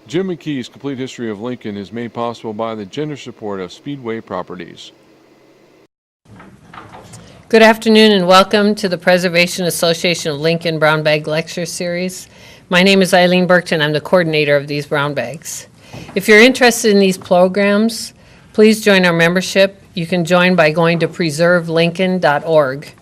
Jim McKee's Complete History of Lincoln is made possible by the generous support of Speedway Properties. Good afternoon and welcome to the Preservation Association of Lincoln Brown Bag Lecture Series. My name is Eileen Burkton. I'm the coordinator of these brown bags. If you're interested in these programs, please join our membership. You can join by going to preservelincoln.org.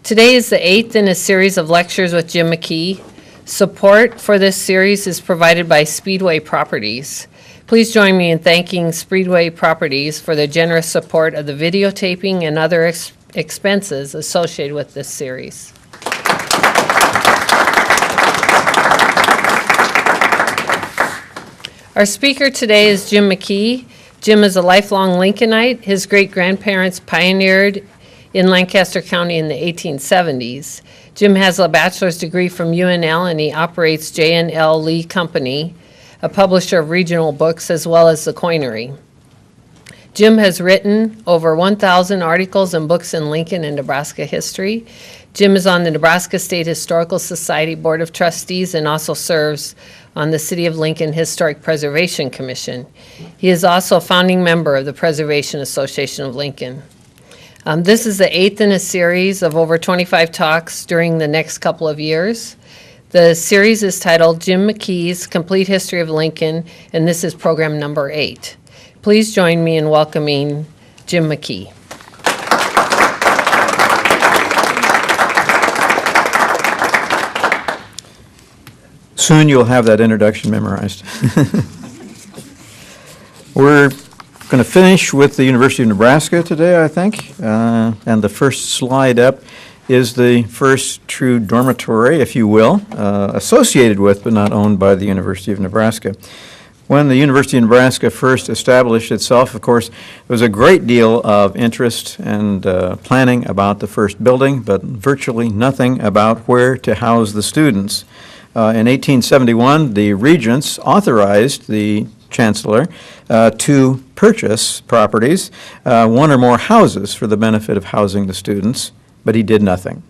Today is the 8th in a series of lectures with Jim McKee. Support for this series is provided by Speedway Properties. Please join me in thanking Speedway Properties for their generous support of the videotaping and other expenses associated with this series. Our speaker today is Jim McKee. Jim is a lifelong Lincolnite. His great-grandparents pioneered in Lancaster County in the 1870s. Jim has a bachelor's degree from UNL, and he operates J&L Lee Company, a publisher of regional books, as well as the Coinery. Jim has written over 1,000 articles and books in Lincoln and Nebraska history. Jim is on the Nebraska State Historical Society Board of Trustees and also serves on the City of Lincoln Historic Preservation Commission. He is also a founding member of the Preservation Association of Lincoln. This is the 8th in a series of over 25 talks during the next couple of years. The series is titled Jim McKee's Complete History of Lincoln, and this is program number 8. Please join me in welcoming Jim McKee. Soon you'll have that introduction memorized. We're going to finish with the University of Nebraska today, I think. And the first slide up is the first true dormitory, if you will, associated with but not owned by the University of Nebraska. When the University of Nebraska first established itself, of course, there was a great deal of interest and planning about the first building, but virtually nothing about where to house the students. In 1871, the regents authorized the chancellor to purchase properties, one or more houses for the benefit of housing the students, but he did nothing.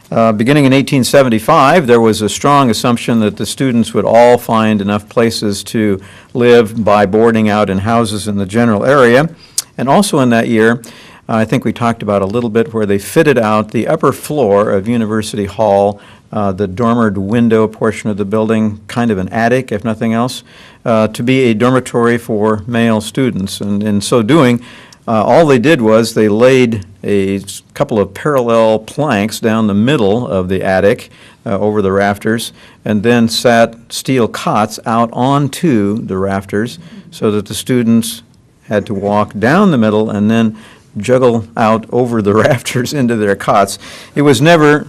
Beginning in 1875, there was a strong assumption that the students would all find enough places to live by boarding out in houses in the general area. And also in that year, I think we talked about a little bit where they fitted out the upper floor of University Hall, the dormered window portion of the building, kind of an attic, if nothing else, to be a dormitory for male students. And in so doing, all they did was they laid a couple of parallel planks down the middle of the attic over the rafters, and then sat steel cots out onto the rafters so that the students had to walk down the middle and then juggle out over the rafters into their cots. It was never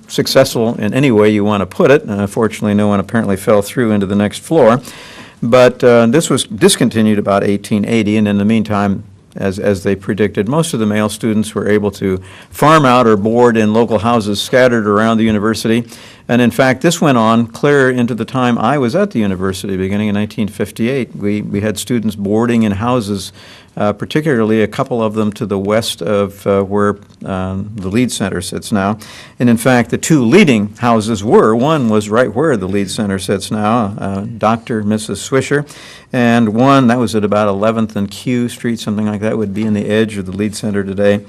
successful in any way you want to put it. Fortunately, no one apparently fell through into the next floor. But this was discontinued about 1880, and in the meantime, as they predicted, most of the male students were able to farm out or board in local houses scattered around the university. And in fact, this went on clear into the time I was at the university, beginning in 1958. We had students boarding in houses, particularly a couple of them to the west of where the Lead Center sits now. And in fact, the two leading houses one was right where the Lead Center sits now, Dr. and Mrs. Swisher, and one that was at about 11th and Q Street, something like that would be in the edge of the Lead Center today.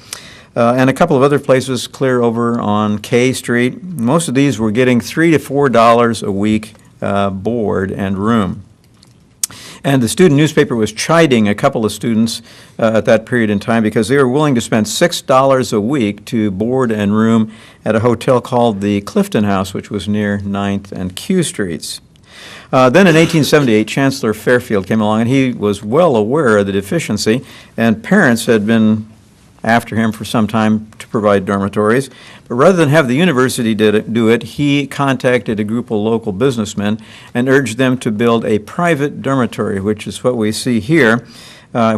And a couple of other places clear over on K Street. Most of these were getting $3 to $4 a week board and room. And the student newspaper was chiding a couple of students at that period in time because they were willing to spend $6 a week to board and room at a hotel called the Clifton House, which was near 9th and Q Streets. Then in 1878, Chancellor Fairfield came along, and he was well aware of the deficiency, and parents had been after him for some time to provide dormitories. But rather than have the university do it, he contacted a group of local businessmen and urged them to build a private dormitory, which is what we see here,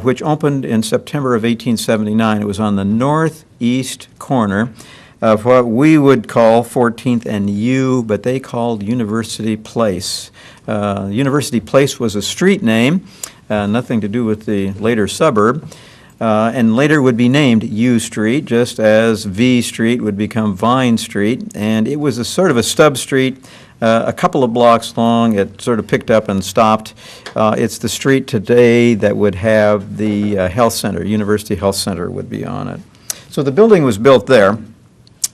which opened in September of 1879. It was on the northeast corner of what we would call 14th and U, but they called University Place. University Place was a street name, nothing to do with the later suburb. And later would be named U Street, just as V Street would become Vine Street. And it was a sort of a stub street a couple of blocks long. It sort of picked up and stopped. It's the street today that would have the health center, University Health Center would be on it. So the building was built there.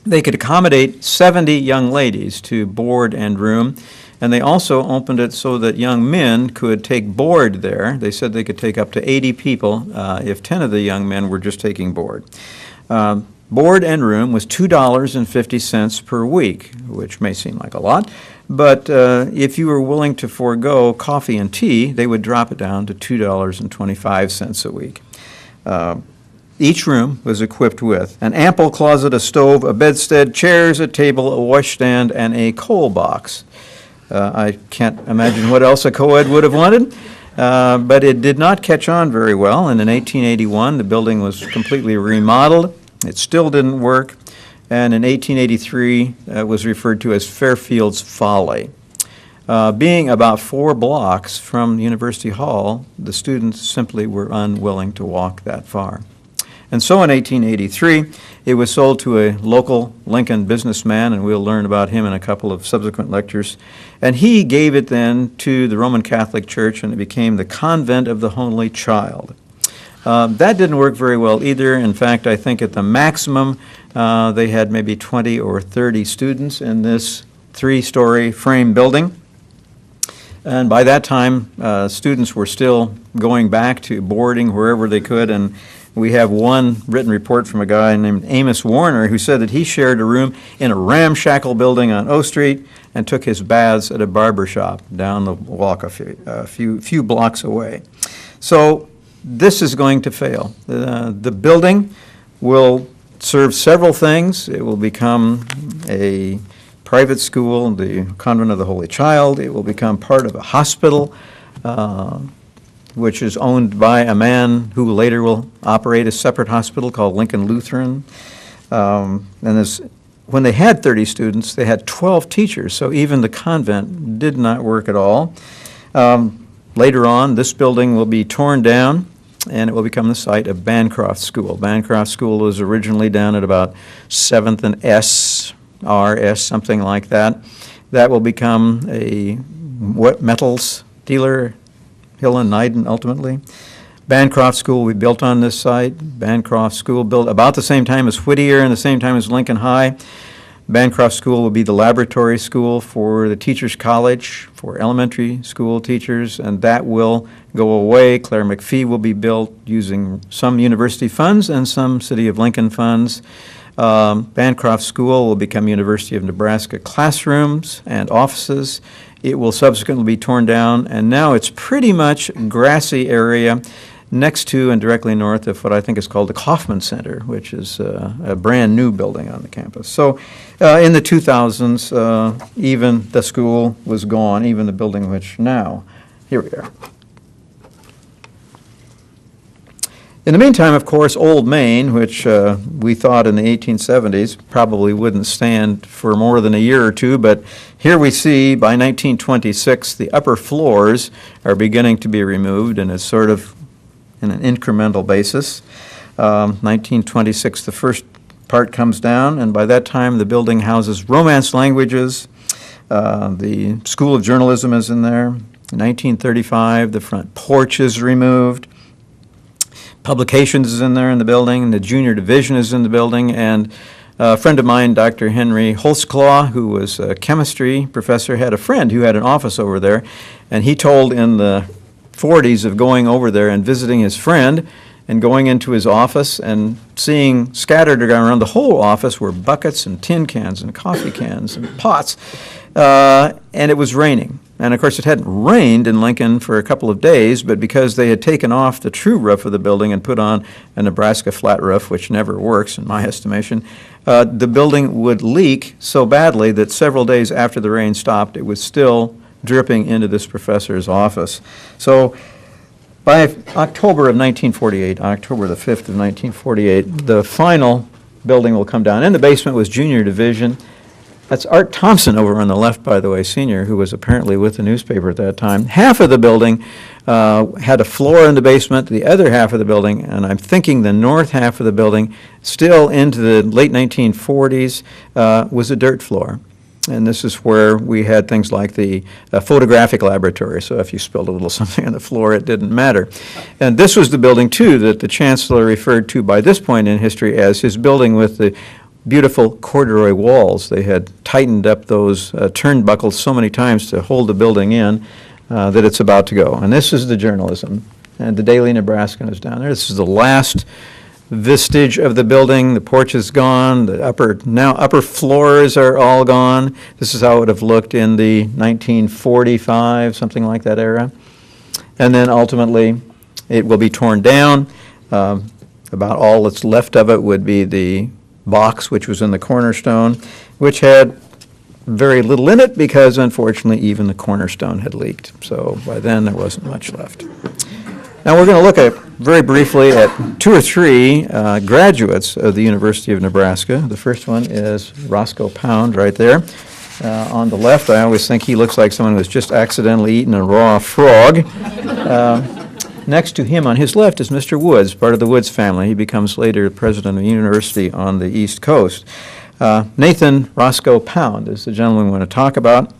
They could accommodate 70 young ladies to board and room, and they also opened it so that young men could take board there. They said they could take up to 80 people if 10 of the young men were just taking board. Board and room was $2.50 per week, which may seem like a lot, but if you were willing to forego coffee and tea, they would drop it down to $2.25 a week. Each room was equipped with an ample closet, a stove, a bedstead, chairs, a table, a washstand, and a coal box. I can't imagine what else a co-ed would have wanted, but it did not catch on very well, and in 1881 the building was completely remodeled. It still didn't work, and in 1883 it was referred to as Fairfield's Folly. Being about 4 blocks from University Hall, the students simply were unwilling to walk that far. And so in 1883, it was sold to a local Lincoln businessman, and we'll learn about him in a couple of subsequent lectures. And he gave it then to the Roman Catholic Church, and it became the Convent of the Holy Child. That didn't work very well either. In fact, I think at the maximum, they had maybe 20 or 30 students in this 3-story frame building. And by that time, students were still going back to boarding wherever they could, and we have one written report from a guy named Amos Warner who said that he shared a room in a ramshackle building on O Street and took his baths at a barber shop down the walk a few blocks away. So this is going to fail. The building will serve several things. It will become a private school, the Convent of the Holy Child. It will become part of a hospital, which is owned by a man who later will operate a separate hospital called Lincoln Lutheran. When they had 30 students, they had 12 teachers, so even the convent did not work at all. Later on, this building will be torn down, and it will become the site of Bancroft School. Bancroft School was originally down at about 7th and S, RS, something like that. That will become a metals dealer, Hill and Neiden, ultimately. Bancroft School will be built on this site. Bancroft School built about the same time as Whittier and the same time as Lincoln High. Bancroft School will be the laboratory school for the Teachers College for elementary school teachers, and that will go away. Claire McPhee will be built using some university funds and some City of Lincoln funds. Bancroft School will become University of Nebraska classrooms and offices. It will subsequently be torn down, and now it's pretty much grassy area next to and directly north of what I think is called the Kaufman Center, which is a brand new building on the campus. So in the 2000s, even the school was gone, even the building which now, here we are. In the meantime, of course, Old Main, which we thought in the 1870s probably wouldn't stand for more than a year or two, but here we see by 1926 the upper floors are beginning to be removed, and it's sort of in an incremental basis. 1926, the first part comes down, and by that time the building houses Romance languages. The School of Journalism is in there. In 1935, the front porch is removed. Publications is in there in the building, the junior division is in the building, and a friend of mine, Dr. Henry Holtzclaw, who was a chemistry professor, had a friend who had an office over there, and he told in the 40s of going over there and visiting his friend and going into his office and seeing scattered around the whole office were buckets and tin cans and coffee cans and pots, and it was raining. And of course, it hadn't rained in Lincoln for a couple of days, but because they had taken off the true roof of the building and put on a Nebraska flat roof, which never works in my estimation, the building would leak so badly that several days after the rain stopped, it was still dripping into this professor's office. So by October of 1948, October the 5th of 1948, the final building will come down. In the basement was junior division. That's Art Thompson over on the left, by the way, senior, who was apparently with the newspaper at that time. Half of the building had a floor in the basement. The other half of the building, and I'm thinking the north half of the building, still into the late 1940s, was a dirt floor. And this is where we had things like the photographic laboratory, so if you spilled a little something on the floor, it didn't matter. And this was the building, too, that the chancellor referred to by this point in history as his building with the beautiful corduroy walls. They had tightened up those turnbuckles so many times to hold the building in that it's about to go. And this is the journalism. And the Daily Nebraskan is down there. This is the last vestige of the building. The porch is gone. The upper floors are all gone. This is how it would have looked in the 1945, something like that era. And then ultimately, it will be torn down. About all that's left of it would be the box, which was in the cornerstone, which had very little in it because, unfortunately, even the cornerstone had leaked. So by then, there wasn't much left. Now we're going to look at very briefly at 2 or 3 graduates of the University of Nebraska. The first one is Roscoe Pound right there. On the left, I always think he looks like someone who was just accidentally eaten a raw frog. Next to him on his left is Mr. Woods, part of the Woods family. He becomes later president of a university on the East Coast. Nathan Roscoe Pound is the gentleman we want to talk about.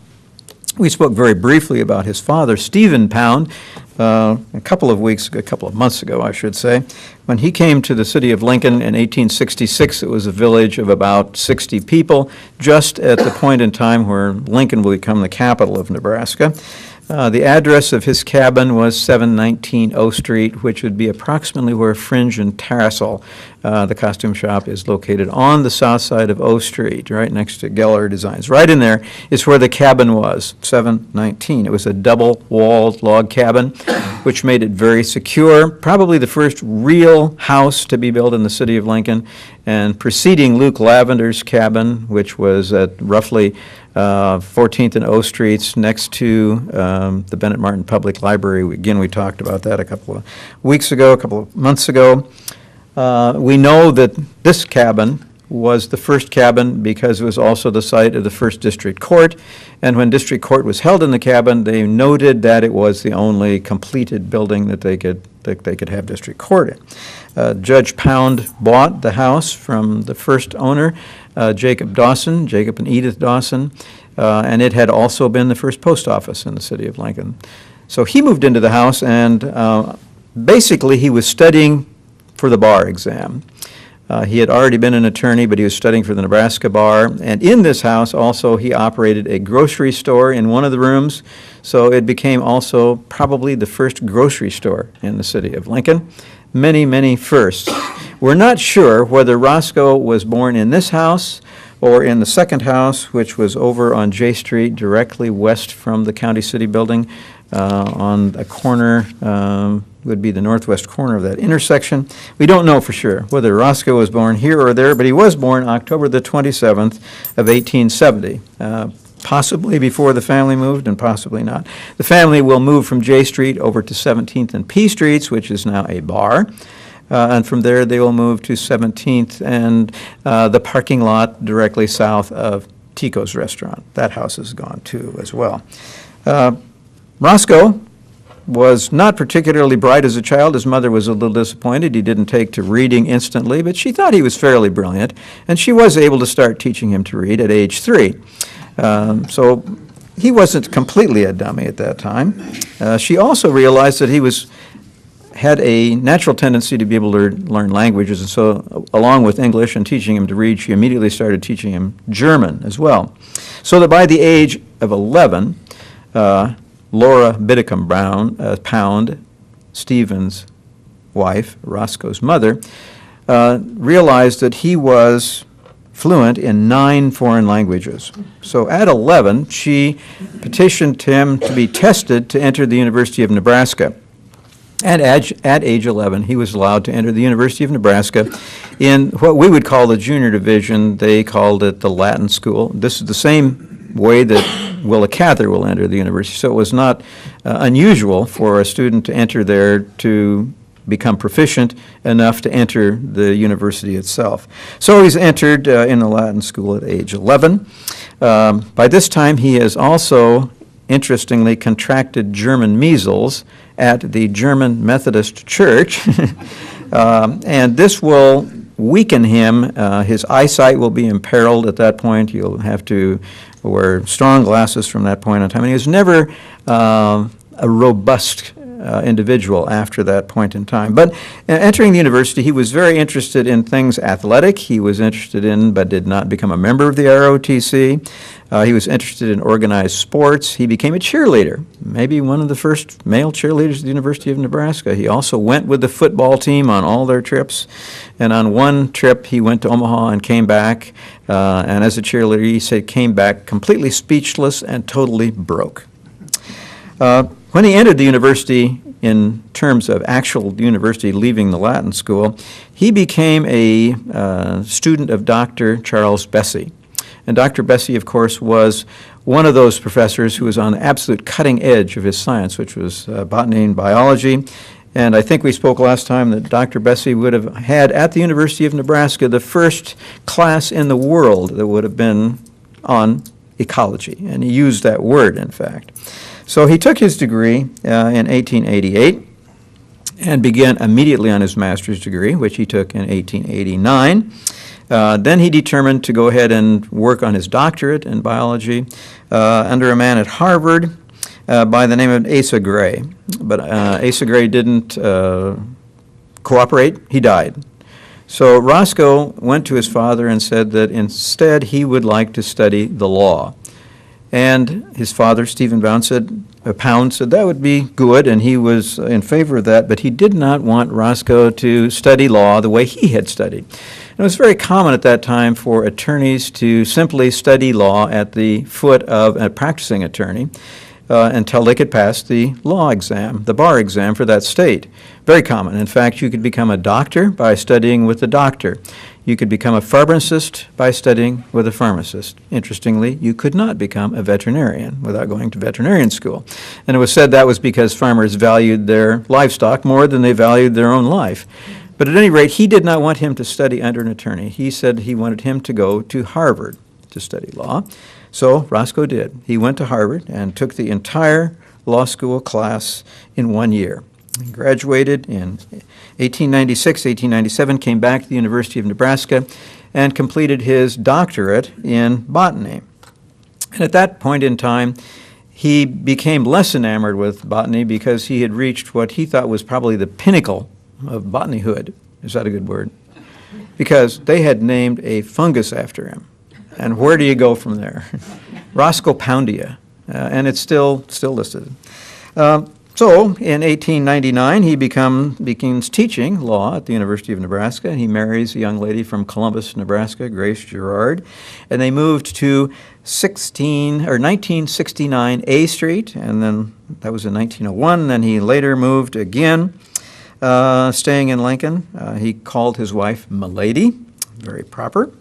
We spoke very briefly about his father, Stephen Pound, a couple of months ago, I should say. When he came to the city of Lincoln in 1866, it was a village of about 60 people, just at the point in time where Lincoln will become the capital of Nebraska. The address of his cabin was 719 O Street, which would be approximately where Fringe and Tassel, the costume shop, is located on the south side of O Street, right next to Geller Designs. Right in there is where the cabin was, 719. It was a double-walled log cabin, which made it very secure, probably the first real house to be built in the city of Lincoln, and preceding Luke Lavender's cabin, which was at roughly 14th and O Streets next to the Bennett Martin Public Library. Again, we talked about that a couple of months ago. We know that this cabin was the first cabin because it was also the site of the first district court, and when district court was held in the cabin, they noted that it was the only completed building that they could have district court in. Judge Pound bought the house from the first owner, Jacob and Edith Dawson, and it had also been the first post office in the city of Lincoln. So he moved into the house, and basically he was studying for the bar exam. He had already been an attorney, but he was studying for the Nebraska bar. And in this house also he operated a grocery store in one of the rooms, so it became also probably the first grocery store in the city of Lincoln. Many, many firsts. We're not sure whether Roscoe was born in this house or in the second house, which was over on J Street, directly west from the County City building, on a corner, would be the northwest corner of that intersection. We don't know for sure whether Roscoe was born here or there, but he was born October the 27th of 1870. Possibly before the family moved and possibly not. The family will move from J Street over to 17th and P Streets, which is now a bar. And from there they will move to 17th and the parking lot directly south of Tico's restaurant. That house is gone too as well. Roscoe was not particularly bright as a child. His mother was a little disappointed. He didn't take to reading instantly, but she thought he was fairly brilliant, and she was able to start teaching him to read at age 3. So he wasn't completely a dummy at that time. She also realized that he had a natural tendency to be able to learn languages, and so along with English and teaching him to read, she immediately started teaching him German as well. So that by the age of 11, Laura Biddicombe Pound, Stephen's wife, Roscoe's mother, realized that he was fluent in 9 foreign languages. So at 11, she petitioned him to be tested to enter the University of Nebraska. And at age 11, he was allowed to enter the University of Nebraska in what we would call the junior division. They called it the Latin School. This is the same way that Willa Cather will enter the university. So it was not unusual for a student to enter there to become proficient enough to enter the university itself. So he's entered in the Latin School at age 11. By this time, he has also, interestingly, contracted German measles at the German Methodist Church. And this will weaken him. His eyesight will be imperiled at that point. You'll have to wear strong glasses from that point on time. And he was never a robust individual after that point in time. But entering the university, he was very interested in things athletic. He was interested in, but did not become a member of the ROTC. He was interested in organized sports. He became a cheerleader, maybe one of the first male cheerleaders at the University of Nebraska. He also went with the football team on all their trips. And on one trip, he went to Omaha and came back. And as a cheerleader, he said, came back completely speechless and totally broke. When he entered the university, in terms of actual university leaving the Latin school, he became a student of Dr. Charles Bessey. And Dr. Bessey, of course, was one of those professors who was on the absolute cutting edge of his science, which was botany and biology. And I think we spoke last time that Dr. Bessey would have had at the University of Nebraska the first class in the world that would have been on ecology. And he used that word, in fact. So he took his degree in 1888 and began immediately on his master's degree, which he took in 1889. Then he determined to go ahead and work on his doctorate in biology under a man at Harvard by the name of Asa Gray. But Asa Gray didn't cooperate. He died. So Roscoe went to his father and said that instead he would like to study the law. And his father, Stephen Pound, said that would be good, and he was in favor of that, but he did not want Roscoe to study law the way he had studied. And it was very common at that time for attorneys to simply study law at the foot of a practicing attorney until they could pass the law exam, the bar exam for that state. Very common. In fact, you could become a doctor by studying with a doctor. You could become a pharmacist by studying with a pharmacist. Interestingly, you could not become a veterinarian without going to veterinarian school. And it was said that was because farmers valued their livestock more than they valued their own life. But at any rate, he did not want him to study under an attorney. He said he wanted him to go to Harvard to study law. So Roscoe did. He went to Harvard and took the entire law school class in 1 year. He graduated in 1896, 1897, came back to the University of Nebraska, and completed his doctorate in botany. And at that point in time, he became less enamored with botany because he had reached what he thought was probably the pinnacle of botanyhood. Is that a good word? Because they had named a fungus after him. And where do you go from there? Roscopoundia, and it's still listed. So in 1899, he begins teaching law at the University of Nebraska. He marries a young lady from Columbus, Nebraska, Grace Gerard, and they moved to 1969 A Street, and then that was in 1901. Then he later moved again, staying in Lincoln. He called his wife Milady, very proper.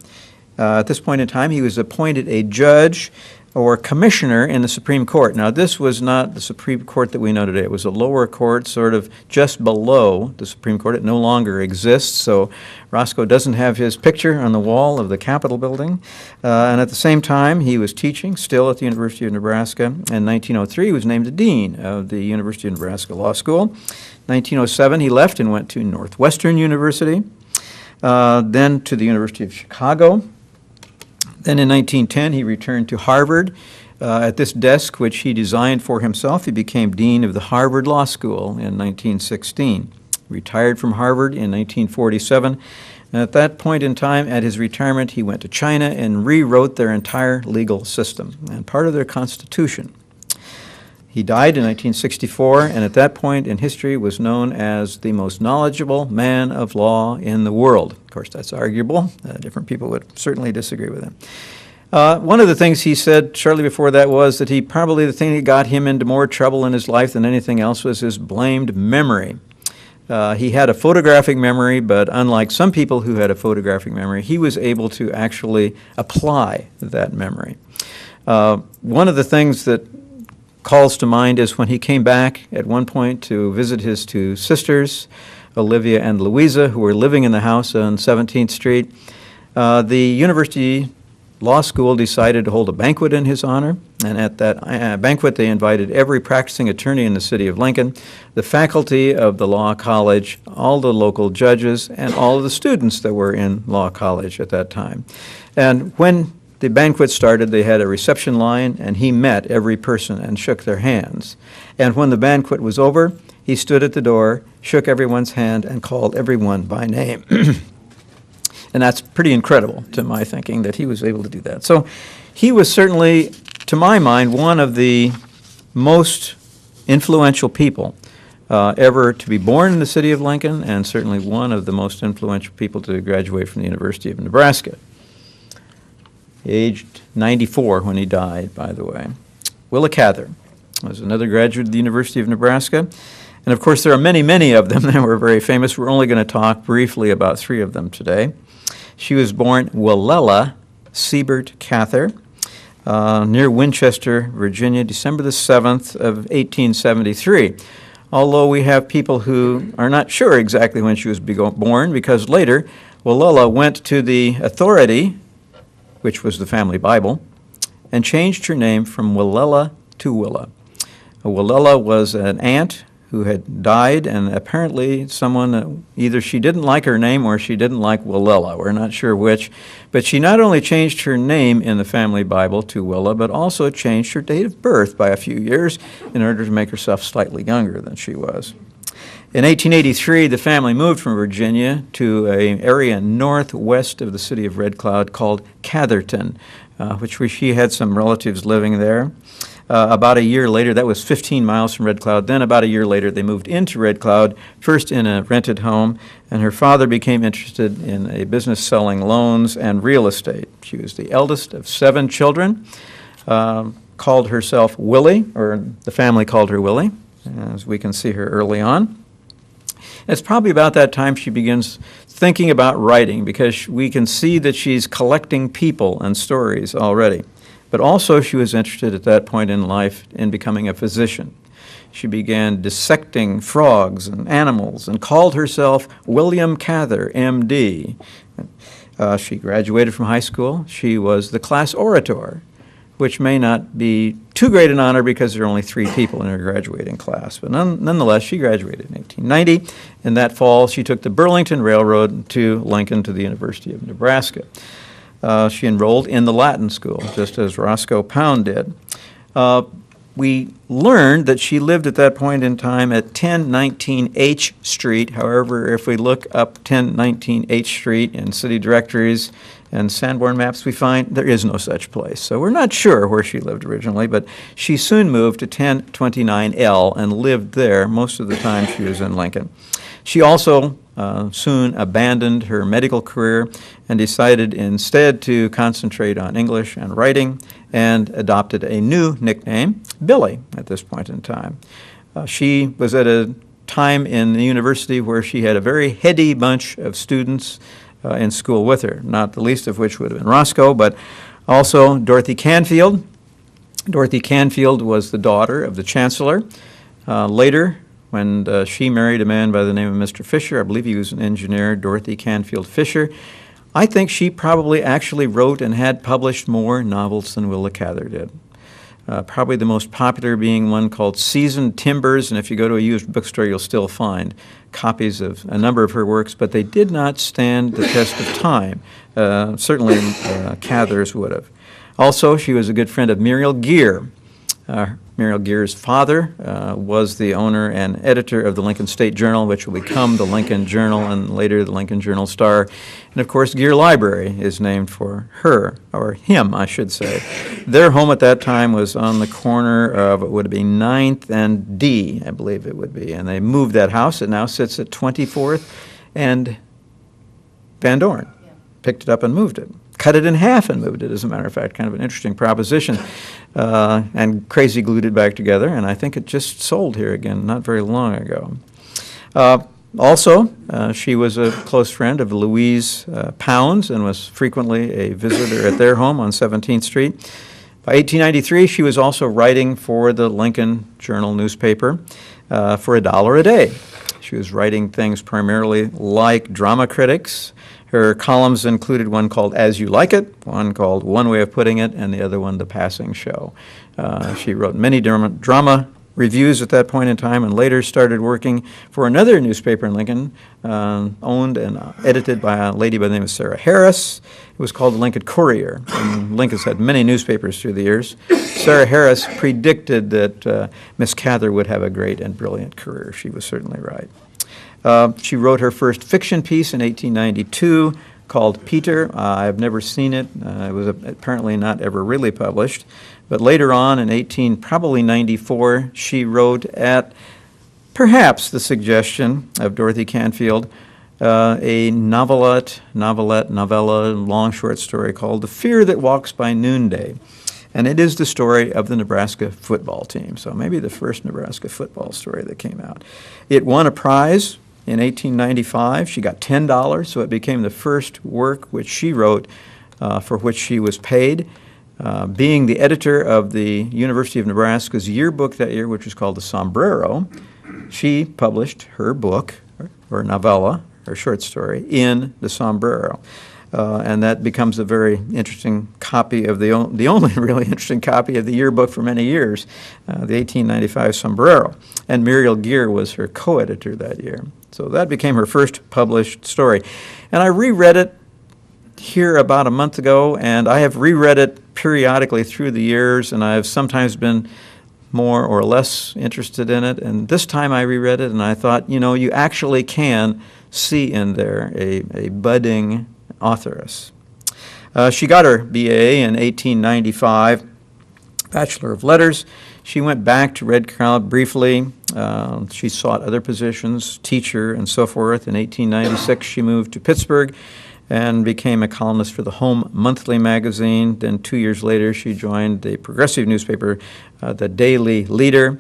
At this point in time, he was appointed a judge or commissioner in the Supreme Court. Now, this was not the Supreme Court that we know today. It was a lower court sort of just below the Supreme Court. It no longer exists, so Roscoe doesn't have his picture on the wall of the Capitol building. And at the same time, he was teaching still at the University of Nebraska. In 1903, he was named a dean of the University of Nebraska Law School. 1907, he left and went to Northwestern University, then to the University of Chicago. Then in 1910, he returned to Harvard. At this desk, which he designed for himself, he became dean of the Harvard Law School in 1916. Retired from Harvard in 1947. And at that point in time, at his retirement, he went to China and rewrote their entire legal system and part of their constitution. He died in 1964, and at that point in history was known as the most knowledgeable man of law in the world. Of course, that's arguable. Different people would certainly disagree with him. One of the things he said shortly before that was that the thing that got him into more trouble in his life than anything else was his blamed memory. He had a photographic memory, but unlike some people who had a photographic memory, he was able to actually apply that memory. One of the things that calls to mind is when he came back at one point to visit his two sisters, Olivia and Louisa, who were living in the house on 17th Street. The university law school decided to hold a banquet in his honor, and at that banquet they invited every practicing attorney in the city of Lincoln, the faculty of the law college, all the local judges, and all of the students that were in law college at that time. And when the banquet started, they had a reception line, and he met every person and shook their hands. And when the banquet was over, he stood at the door, shook everyone's hand, and called everyone by name. And that's pretty incredible to my thinking that he was able to do that. So he was certainly, to my mind, one of the most influential people ever to be born in the city of Lincoln, and certainly one of the most influential people to graduate from the University of Nebraska. Aged 94 when he died, by the way. Willa Cather was another graduate of the University of Nebraska. And of course, there are many, many of them that were very famous. We're only going to talk briefly about 3 of them today. She was born Willella Siebert Cather near Winchester, Virginia, December the 7th of 1873. Although we have people who are not sure exactly when she was born, because later Willella went to the authority, which was the family Bible, and changed her name from Willella to Willa. Willella was an aunt who had died, and apparently someone, either she didn't like her name or she didn't like Willella. We're not sure which. But she not only changed her name in the family Bible to Willa, but also changed her date of birth by a few years in order to make herself slightly younger than she was. In 1883, the family moved from Virginia to an area northwest of the city of Red Cloud called Catherton, which she had some relatives living there. About a year later, that was 15 miles from Red Cloud, then about a year later they moved into Red Cloud, first in a rented home, and her father became interested in a business selling loans and real estate. She was the eldest of 7 children, called herself Willie, or the family called her Willie, as we can see her early on. It's probably about that time she begins thinking about writing, because we can see that she's collecting people and stories already. But also she was interested at that point in life in becoming a physician. She began dissecting frogs and animals and called herself William Cather, M.D. She graduated from high school. She was the class orator, which may not be too great an honor because there are only 3 people in her graduating class. But nonetheless, she graduated in 1890. In that fall, she took the Burlington Railroad to Lincoln to the University of Nebraska. She enrolled in the Latin school, just as Roscoe Pound did. We learned that she lived at that point in time at 1019 H Street. However, if we look up 1019 H Street in city directories and Sanborn maps, we find there is no such place. So we're not sure where she lived originally, but she soon moved to 1029 L and lived there most of the time she was in Lincoln. She also soon abandoned her medical career and decided instead to concentrate on English and writing, and adopted a new nickname, Billy, at this point in time. She was at a time in the university where she had a very heady bunch of students in school with her, not the least of which would have been Roscoe, but also Dorothy Canfield. Dorothy Canfield was the daughter of the chancellor. Later, when she married a man by the name of Mr. Fisher, I believe he was an engineer, Dorothy Canfield Fisher, I think she probably actually wrote and had published more novels than Willa Cather did. Probably the most popular being one called Seasoned Timbers, and if you go to a used bookstore, you'll still find copies of a number of her works, but they did not stand the test of time. Certainly Cather's would have. Also, she was a good friend of Muriel Geer. Muriel Geer's father was the owner and editor of the Lincoln State Journal, which will become the Lincoln Journal and later the Lincoln Journal-Star. And of course, Geer Library is named for her, or him, I should say. Their home at that time was on the corner of, it would be 9th and D, I believe it would be. And they moved that house. It now sits at 24th and Van Dorn. Picked it up and moved it. Cut it in half and moved it, as a matter of fact. Kind of an interesting proposition. And crazy glued it back together, and I think it just sold here again not very long ago. Also, she was a close friend of Louise Pound's and was frequently a visitor at their home on 17th Street. By 1893, she was also writing for the Lincoln Journal newspaper for $1 a day. She was writing things primarily like drama critics, Her columns included one called As You Like It, one called One Way of Putting It, and the other one, The Passing Show. She wrote many drama reviews at that point in time, and later started working for another newspaper in Lincoln, owned and edited by a lady by the name of Sarah Harris. It was called the Lincoln Courier, and Lincoln's had many newspapers through the years. Sarah Harris predicted that Miss Cather would have a great and brilliant career. She was certainly right. She wrote her first fiction piece in 1892 called Peter. I've never seen it. It was apparently not ever really published. But later on in probably 94, she wrote at perhaps the suggestion of Dorothy Canfield, a novella, long short story called The Fear That Walks by Noonday. And it is the story of the Nebraska football team. So maybe the first Nebraska football story that came out. It won a prize in 1895. She got $10, so it became the first work which she wrote for which she was paid. Being the editor of the University of Nebraska's yearbook that year, which was called the Sombrero, she published her book, or novella, or short story, in the Sombrero. And that becomes a very interesting copy of the only really interesting copy of the yearbook for many years, the 1895 Sombrero. And Muriel Gear was her co-editor that year. So that became her first published story. And I reread it here about a month ago, and I have reread it periodically through the years, and I have sometimes been more or less interested in it. And this time I reread it, and I thought, you know, you actually can see in there a budding authoress. She got her BA in 1895, Bachelor of Letters. She went back to Red Cloud briefly. She sought other positions, teacher and so forth. In 1896, she moved to Pittsburgh and became a columnist for the Home Monthly magazine. Then 2 years later, she joined the progressive newspaper, the Daily Leader.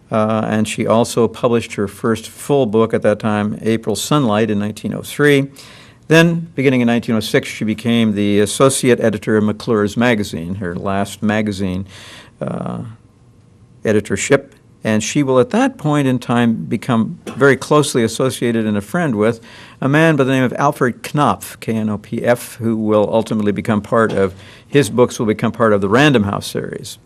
And she also published her first full book at that time, April Sunlight, in 1903. Then, beginning in 1906, she became the associate editor of McClure's magazine, her last magazine editorship. And she will, at that point in time, become very closely associated and a friend with a man by the name of Alfred Knopf, K-N-O-P-F, who will ultimately become part of, his books will become part of the Random House series.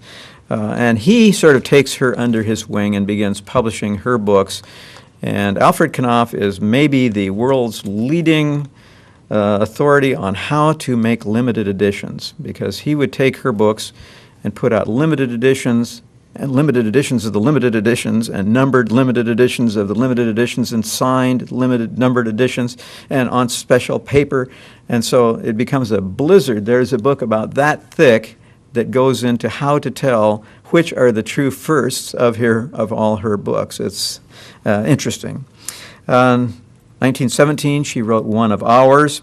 And he sort of takes her under his wing and begins publishing her books. And Alfred Knopf is maybe the world's leading authority on how to make limited editions, because he would take her books and put out limited editions and limited editions of the limited editions and numbered limited editions of the limited editions and signed limited numbered editions and on special paper. And so it becomes a blizzard. There's a book about that thick that goes into how to tell which are the true firsts of all her books. It's interesting. 1917, she wrote one of ours,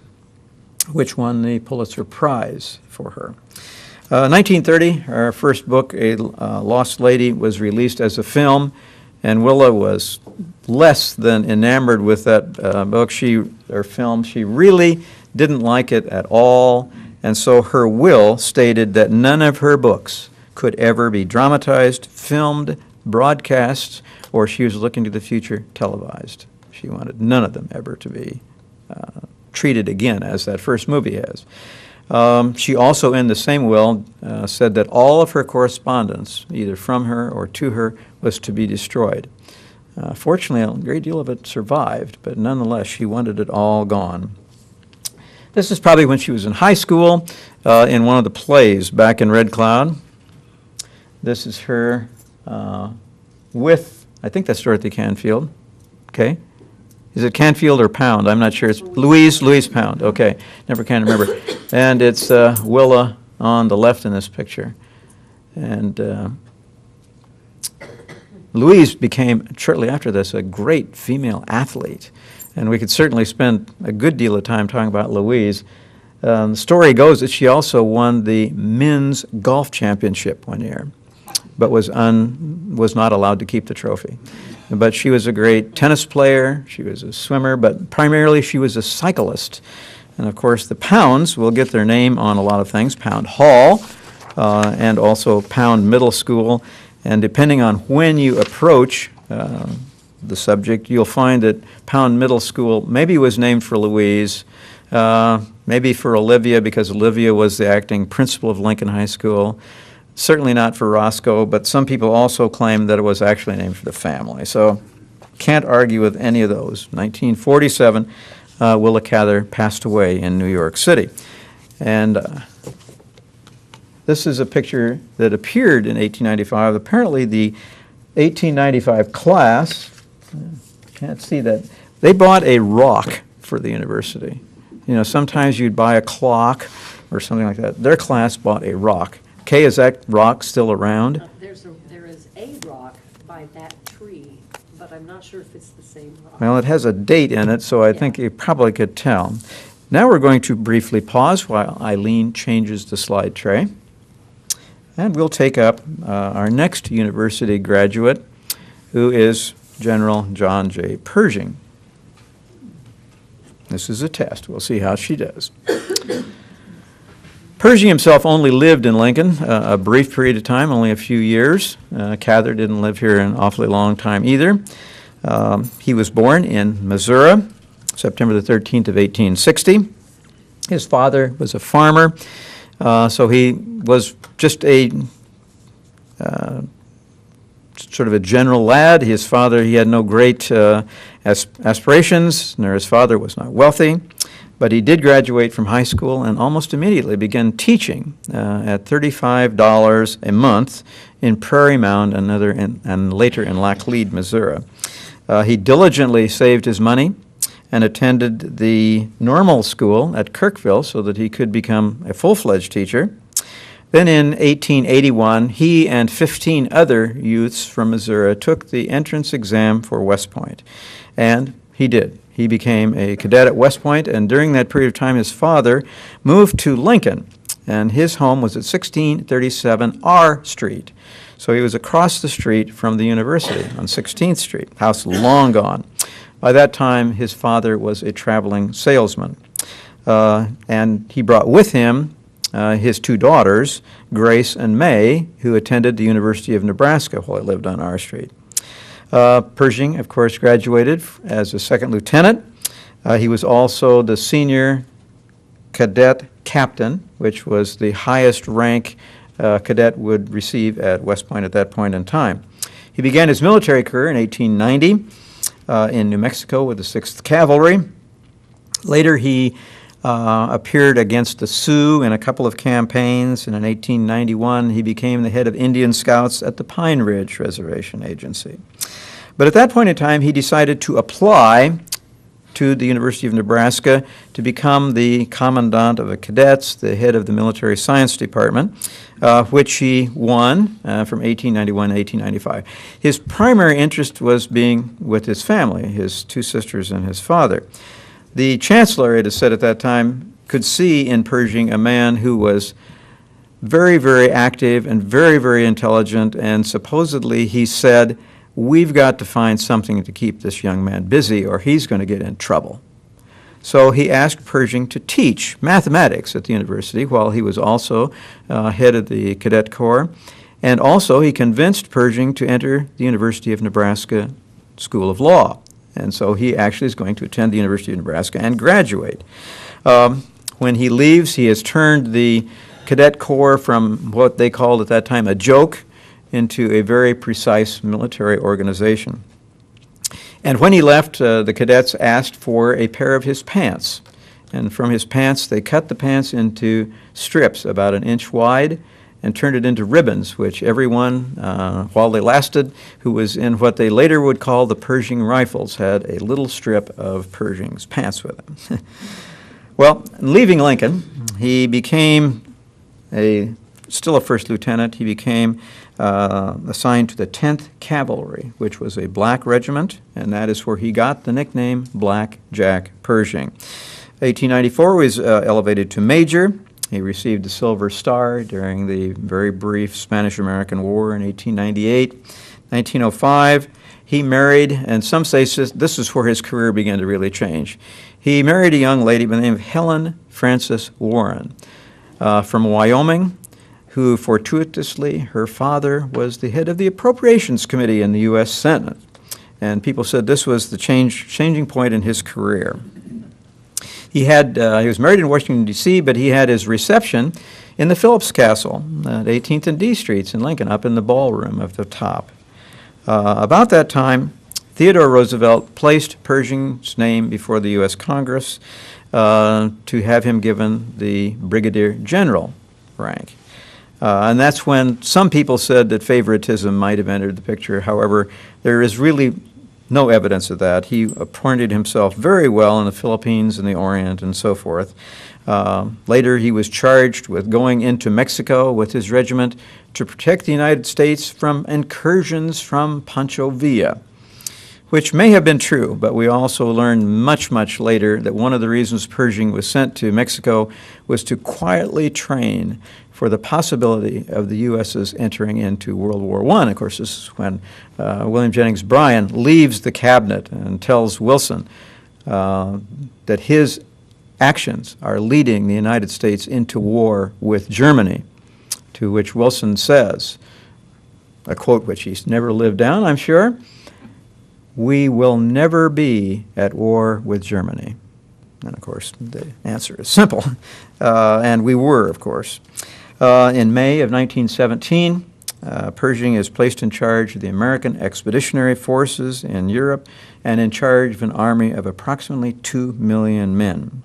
which won the Pulitzer Prize for her. 1930, her first book, A Lost Lady, was released as a film, and Willa was less than enamored with that book or film. She really didn't like it at all, and so her will stated that none of her books could ever be dramatized, filmed, broadcast, or she was looking to the future, televised. She wanted none of them ever to be treated again as that first movie has. She also, in the same will, said that all of her correspondence, either from her or to her, was to be destroyed. Fortunately, a great deal of it survived, but nonetheless, she wanted it all gone. This is probably when she was in high school, in one of the plays back in Red Cloud. This is her with, I think that's Dorothy Canfield. Okay. Is it Canfield or Pound? I'm not sure. It's Louise Pound. Okay. Never can remember. And it's Willa on the left in this picture. And Louise became, shortly after this, a great female athlete. And we could certainly spend a good deal of time talking about Louise. The story goes that she also won the men's golf championship one year, but was not allowed to keep the trophy. But she was a great tennis player, she was a swimmer, but primarily she was a cyclist. And of course the Pounds will get their name on a lot of things, Pound Hall and also Pound Middle School. And depending on when you approach the subject, you'll find that Pound Middle School maybe was named for Louise, Maybe for Olivia, because Olivia was the acting principal of Lincoln High School. Certainly not for Roscoe, but some people also claim that it was actually named for the family. So can't argue with any of those. 1947, Willa Cather passed away in New York City. And this is a picture that appeared in 1895. Apparently the 1895 class, can't see that, they bought a rock for the university. You know, sometimes you'd buy a clock or something like that. Their class bought a rock. Kay, is that rock still around? There is a rock by that tree, but I'm not sure if it's the same rock. Well, it has a date in it, so I think you probably could tell. Now we're going to briefly pause while Eileen changes the slide tray. And we'll take up our next university graduate, who is General John J. Pershing. This is a test. We'll see how she does. Pershing himself only lived in Lincoln a brief period of time, only a few years. Cather didn't live here an awfully long time either. He was born in Missouri, September the 13th of 1860. His father was a farmer, so he was just a sort of a general lad. His father, he had no great aspirations, nor his father was not wealthy, but he did graduate from high school and almost immediately began teaching at $35 a month in Prairie Mound and later in Laclede, Missouri. He diligently saved his money and attended the normal school at Kirkville so that he could become a full-fledged teacher. Then in 1881, he and 15 other youths from Missouri took the entrance exam for West Point, and he did. He became a cadet at West Point, and during that period of time, his father moved to Lincoln, and his home was at 1637 R Street. So he was across the street from the university on 16th Street, house long gone. By that time, his father was a traveling salesman, and he brought with him his two daughters, Grace and May, who attended the University of Nebraska while he lived on R Street. Pershing, of course, graduated as a second lieutenant. He was also the senior cadet captain, which was the highest rank cadet would receive at West Point at that point in time. He began his military career in 1890 in New Mexico with the 6th Cavalry. Later, he appeared against the Sioux in a couple of campaigns, and in 1891 he became the head of Indian Scouts at the Pine Ridge Reservation Agency. But at that point in time, he decided to apply to the University of Nebraska to become the commandant of the cadets, the head of the military science department, which he won from 1891 to 1895. His primary interest was being with his family, his two sisters and his father. The chancellor, it is said at that time, could see in Pershing a man who was very, very active and very, very intelligent, and supposedly he said, "We've got to find something to keep this young man busy or he's going to get in trouble." So he asked Pershing to teach mathematics at the university while he was also head of the cadet corps, and also he convinced Pershing to enter the University of Nebraska School of Law. And so he actually is going to attend the University of Nebraska and graduate. When he leaves, he has turned the cadet corps from what they called at that time a joke into a very precise military organization. And when he left, the cadets asked for a pair of his pants. And from his pants, they cut the pants into strips about an inch wide and turned it into ribbons, which everyone, while they lasted, who was in what they later would call the Pershing Rifles, had a little strip of Pershing's pants with him. Well, leaving Lincoln, he became still a first lieutenant. He became assigned to the 10th Cavalry, which was a black regiment, and that is where he got the nickname Black Jack Pershing. 1894 he was elevated to major. He received the Silver Star during the very brief Spanish-American War in 1898. 1905, he married, and some say this is where his career began to really change. He married a young lady by the name of Helen Frances Warren from Wyoming, who fortuitously, her father was the head of the Appropriations Committee in the U.S. Senate. And people said this was the changing point in his career. He was married in Washington, D.C., but he had his reception in the Phillips Castle at 18th and D Streets in Lincoln, up in the ballroom of the top. About that time, Theodore Roosevelt placed Pershing's name before the U.S. Congress to have him given the Brigadier General rank. And that's when some people said that favoritism might have entered the picture. However, there is really no evidence of that. He appointed himself very well in the Philippines and the Orient and so forth. Later, he was charged with going into Mexico with his regiment to protect the United States from incursions from Pancho Villa, which may have been true, but we also learned much, much later that one of the reasons Pershing was sent to Mexico was to quietly train for the possibility of the U.S.'s entering into World War I. Of course, this is when William Jennings Bryan leaves the cabinet and tells Wilson that his actions are leading the United States into war with Germany, to which Wilson says, a quote which he's never lived down, I'm sure, "We will never be at war with Germany." And of course, the answer is simple, and we were, of course. In May of 1917, Pershing is placed in charge of the American Expeditionary Forces in Europe and in charge of an army of approximately 2 million men.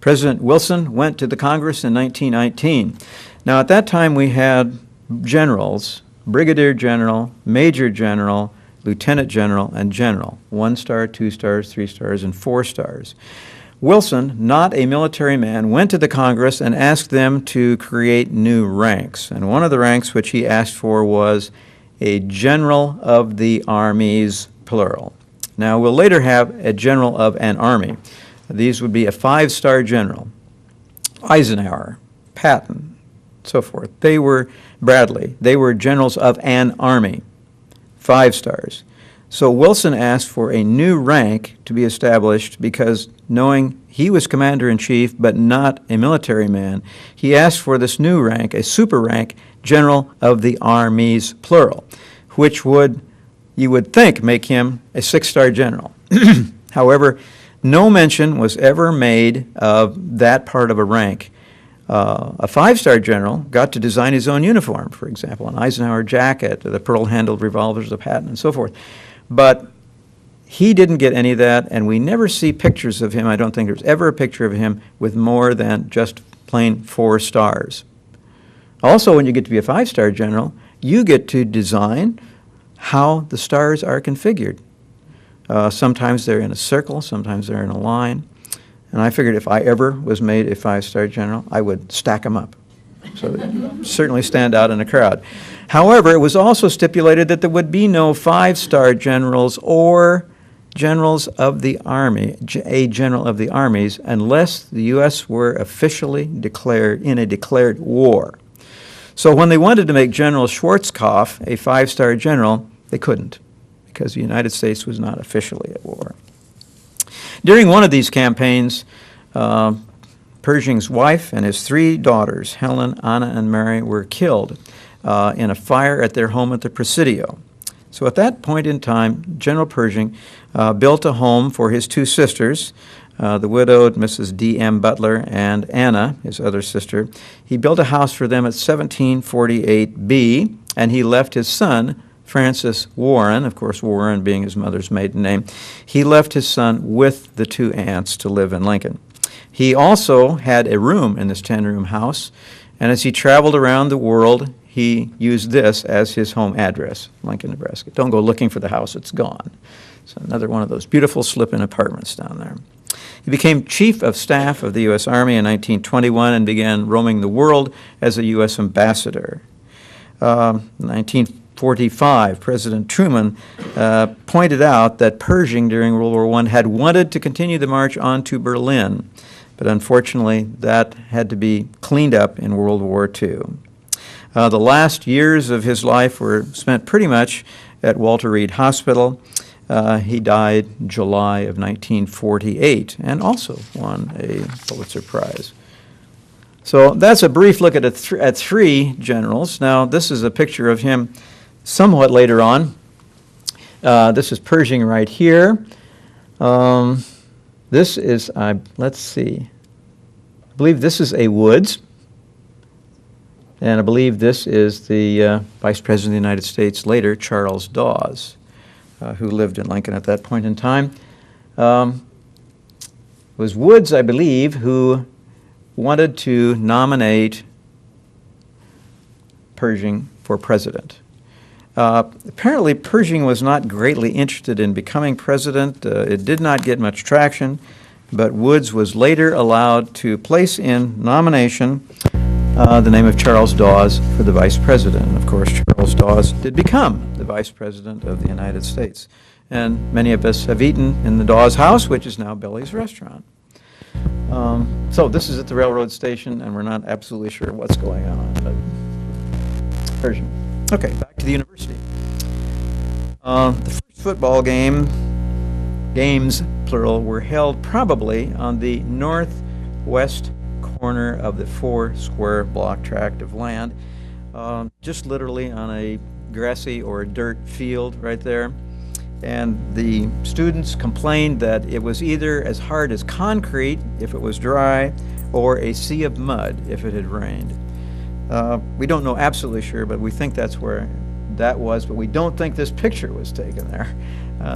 President Wilson went to the Congress in 1919. Now, at that time, we had generals, brigadier general, major general, lieutenant general, and general. 1 star, 2 stars, 3 stars, and 4 stars. Wilson, not a military man, went to the Congress and asked them to create new ranks. And one of the ranks which he asked for was a general of the armies, plural. Now, we'll later have a general of an army. These would be a 5-star general, Eisenhower, Patton, so forth. They were Bradley. They were generals of an army, 5 stars. So Wilson asked for a new rank to be established because, knowing he was commander-in-chief but not a military man, he asked for this new rank, a super rank, general of the armies, plural, which would, you would think, make him a 6-star general. However, no mention was ever made of that part of a rank. A 5-star general got to design his own uniform, for example, an Eisenhower jacket, the pearl-handled revolvers of Patton, and so forth. But he didn't get any of that, and we never see pictures of him. I don't think there's ever a picture of him with more than just plain 4 stars. Also, when you get to be a 5-star general, you get to design how the stars are configured. Sometimes they're in a circle, sometimes they're in a line. And I figured if I ever was made a 5-star general, I would stack them up, so they'd certainly stand out in a crowd. However, it was also stipulated that there would be no 5-star generals or generals of the army, a general of the armies, unless the U.S. were officially declared in a declared war. So when they wanted to make General Schwarzkopf a 5-star general, they couldn't, because the United States was not officially at war. During one of these campaigns, Pershing's wife and his 3 daughters, Helen, Anna, and Mary, were killed in a fire at their home at the Presidio. So at that point in time, General Pershing built a home for his 2 sisters, the widowed Mrs. D.M. Butler and Anna, his other sister. He built a house for them at 1748B, and he left his son, Francis Warren, of course Warren being his mother's maiden name, he left his son with the 2 aunts to live in Lincoln. He also had a room in this 10-room house, and as he traveled around the world, he used this as his home address, Lincoln, Nebraska. Don't go looking for the house, it's gone. It's another one of those beautiful slip-in apartments down there. He became Chief of Staff of the U.S. Army in 1921 and began roaming the world as a U.S. ambassador. 1945, President Truman pointed out that Pershing during World War I had wanted to continue the march on to Berlin, but unfortunately that had to be cleaned up in World War II. The last years of his life were spent pretty much at Walter Reed Hospital. He died in July of 1948 and also won a Pulitzer Prize. So that's a brief look at 3 generals. Now, this is a picture of him somewhat later on. This is Pershing right here. This is, let's see, I believe this is a Woods, and I believe this is the Vice President of the United States later, Charles Dawes, who lived in Lincoln at that point in time. It was Woods, I believe, who wanted to nominate Pershing for president. Apparently, Pershing was not greatly interested in becoming president. It did not get much traction, but Woods was later allowed to place in nomination the name of Charles Dawes for the vice president. And of course, Charles Dawes did become the vice president of the United States. And many of us have eaten in the Dawes house, which is now Billy's Restaurant. So this is at the railroad station, and we're not absolutely sure what's going on. But Pershing. Okay, back to the university. The first football games, plural, were held probably on the northwest corner of the 4-square block tract of land, just literally on a grassy or dirt field right there. And the students complained that it was either as hard as concrete if it was dry, or a sea of mud if it had rained. We don't know absolutely sure, but we think that's where that was, but we don't think this picture was taken there.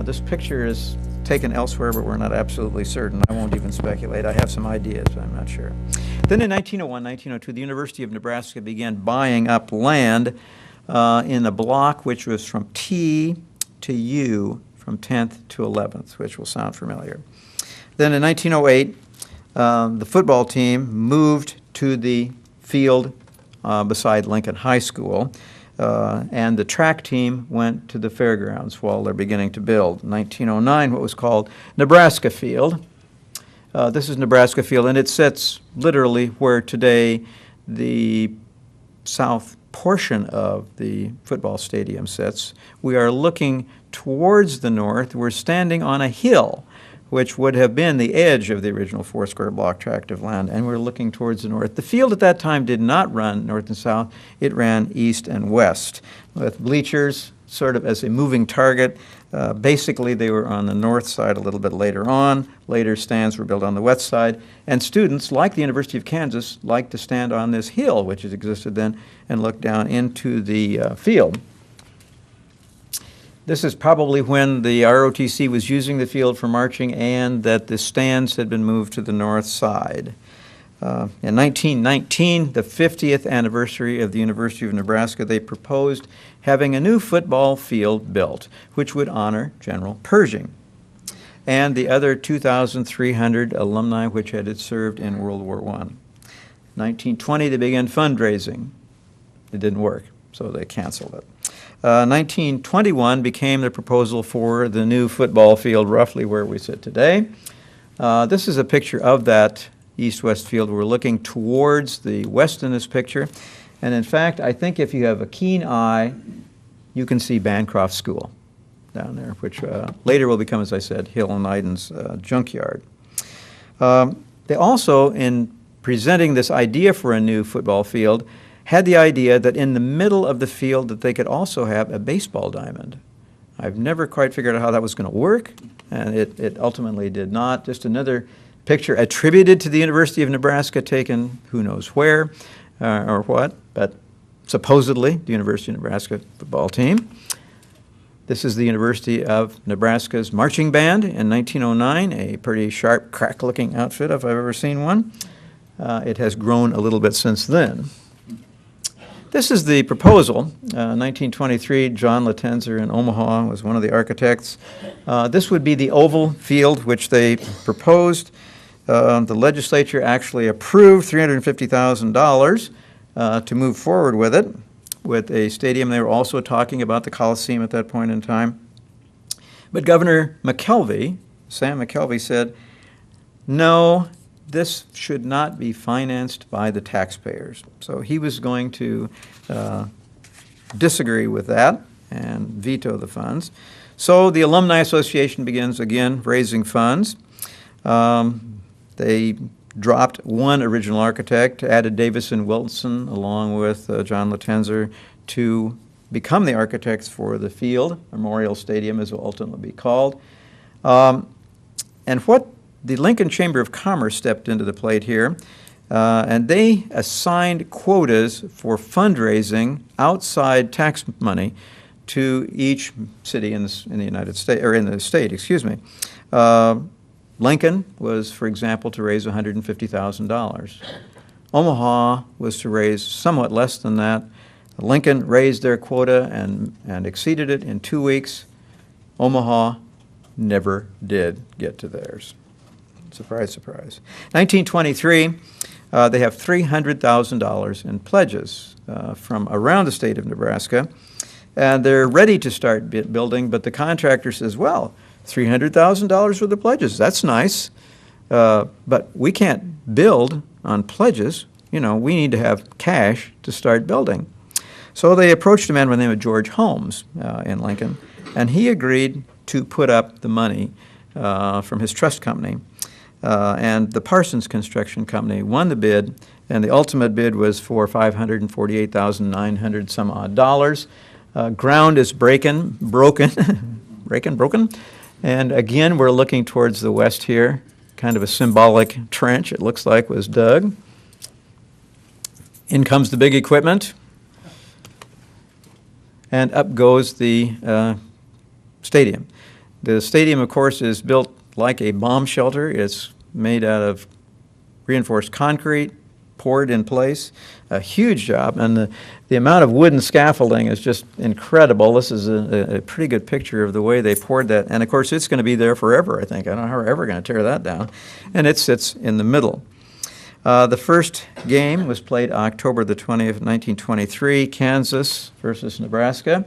This picture is taken elsewhere, but we're not absolutely certain. I won't even speculate. I have some ideas, but I'm not sure. Then in 1901, 1902, the University of Nebraska began buying up land in a block which was from T to U, from 10th to 11th, which will sound familiar. Then in 1908, the football team moved to the field beside Lincoln High School, and the track team went to the fairgrounds while they're beginning to build. In 1909, what was called Nebraska Field. This is Nebraska Field, and it sits literally where today the south portion of the football stadium sits. We are looking towards the north. We're standing on a hill, which would have been the edge of the original 4-square block tract of land, and we're looking towards the north. The field at that time did not run north and south. It ran east and west, with bleachers sort of as a moving target. Basically, they were on the north side a little bit later on. Later, stands were built on the west side, and students, like the University of Kansas, liked to stand on this hill, which has existed then, and look down into the field. This is probably when the ROTC was using the field for marching and that the stands had been moved to the north side. In 1919, the 50th anniversary of the University of Nebraska, they proposed having a new football field built, which would honor General Pershing and the other 2,300 alumni which had served in World War I. 1920, they began fundraising. It didn't work, so they canceled it. 1921 became the proposal for the new football field, roughly where we sit today. This is a picture of that east-west field. We're looking towards the west in this picture. And in fact, I think if you have a keen eye, you can see Bancroft School down there, which later will become, as I said, Hill and Iden's junkyard. They also, in presenting this idea for a new football field, had the idea that in the middle of the field that they could also have a baseball diamond. I've never quite figured out how that was going to work, and it ultimately did not. Just another picture attributed to the University of Nebraska, taken who knows where or what, but supposedly the University of Nebraska football team. This is the University of Nebraska's marching band in 1909, a pretty sharp, crack-looking outfit if I've ever seen one. It has grown a little bit since then. This is the proposal. 1923, John Latenzer in Omaha was one of the architects. This would be the oval field which they proposed. The legislature actually approved $350,000 to move forward with it, with a stadium. They were also talking about the Coliseum at that point in time. But Governor McKelvey, Sam McKelvey, said, no, this should not be financed by the taxpayers. So he was going to disagree with that and veto the funds. So the Alumni Association begins again raising funds. They dropped one original architect, added Davis and Wilson along with John Latenzer to become the architects for the field. Memorial Stadium, as it will ultimately be called. And what the Lincoln Chamber of Commerce stepped into the plate here, and they assigned quotas for fundraising outside tax money to each city in the United States, or in the state, excuse me. Lincoln was, for example, to raise $150,000. Omaha was to raise somewhat less than that. Lincoln raised their quota and exceeded it in 2 weeks. Omaha never did get to theirs. Surprise, surprise. 1923, they have $300,000 in pledges from around the state of Nebraska, and they're ready to start building, but the contractor says, well, $300,000 worth of pledges, that's nice, but we can't build on pledges. You know, we need to have cash to start building. So they approached a man by the name of George Holmes in Lincoln, and he agreed to put up the money from his trust company. And the Parsons Construction Company won the bid, and the ultimate bid was for $548,900 some odd dollars. Ground is broken, and again we're looking towards the west here. Kind of a symbolic trench, it looks like, was dug. In comes the big equipment, and up goes the stadium. The stadium, of course, is built like a bomb shelter. It's made out of reinforced concrete, poured in place. A huge job, and the amount of wooden scaffolding is just incredible. This is a pretty good picture of the way they poured that, and of course it's going to be there forever, I think. I don't know how we're ever going to tear that down. And it sits in the middle. The first game was played October the 20th, 1923, Kansas versus Nebraska.